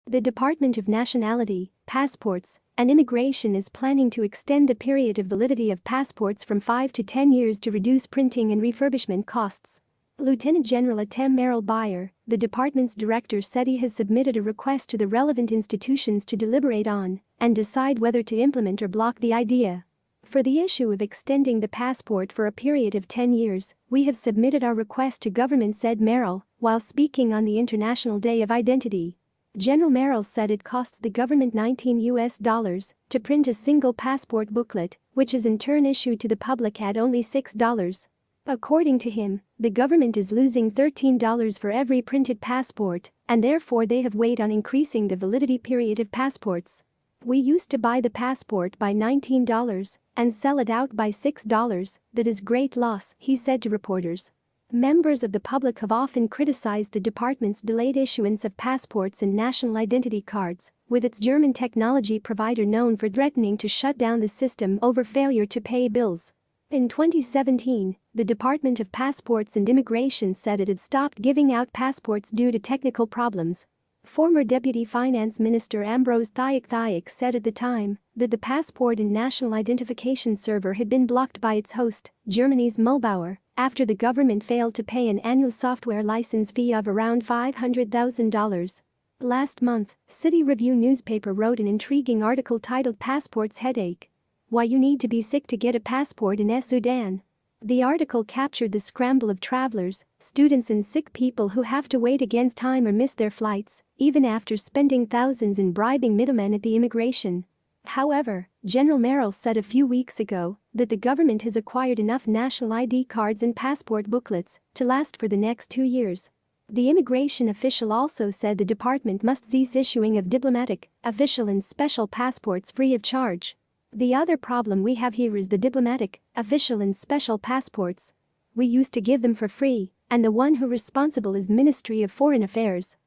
The Department of Nationality, Passports, and Immigration is planning to extend the period of validity of passports from 5 to 10 years to reduce printing and refurbishment costs. Lieutenant General Atem Merrill Bayer, the department's director, said he has submitted a request to the relevant institutions to deliberate on and decide whether to implement or block the idea. For the issue of extending the passport for a period of 10 years, we have submitted our request to government, said Merrill, while speaking on the International Day of Identity. General Merrill said it costs the government $19 to print a single passport booklet, which is in turn issued to the public at only $6. According to him, the government is losing $13 for every printed passport, and therefore they have weighed on increasing the validity period of passports. We used to buy the passport by $19 and sell it out by $6. That is great loss, he said to reporters. Members of the public have often criticized the department's delayed issuance of passports and national identity cards, with its German technology provider known for threatening to shut down the system over failure to pay bills. In 2017, the Department of Passports and Immigration said it had stopped giving out passports due to technical problems. Former Deputy Finance Minister Ambros Thayek said at the time that the passport and national identification server had been blocked by its host, Germany's Mühlbauer, after the government failed to pay an annual software license fee of around $500,000. Last month, City Review newspaper wrote an intriguing article titled "Passports Headache: Why You Need to Be Sick to Get a Passport in Sudan." The article captured the scramble of travelers, students and sick people who have to wait against time or miss their flights, even after spending thousands in bribing middlemen at the immigration. However, General Merrill said a few weeks ago that the government has acquired enough national ID cards and passport booklets to last for the next 2 years. The immigration official also said the department must cease issuing of diplomatic, official and special passports free of charge. The other problem we have here is the diplomatic, official and special passports. We used to give them for free, and the one who responsible is Ministry of Foreign Affairs.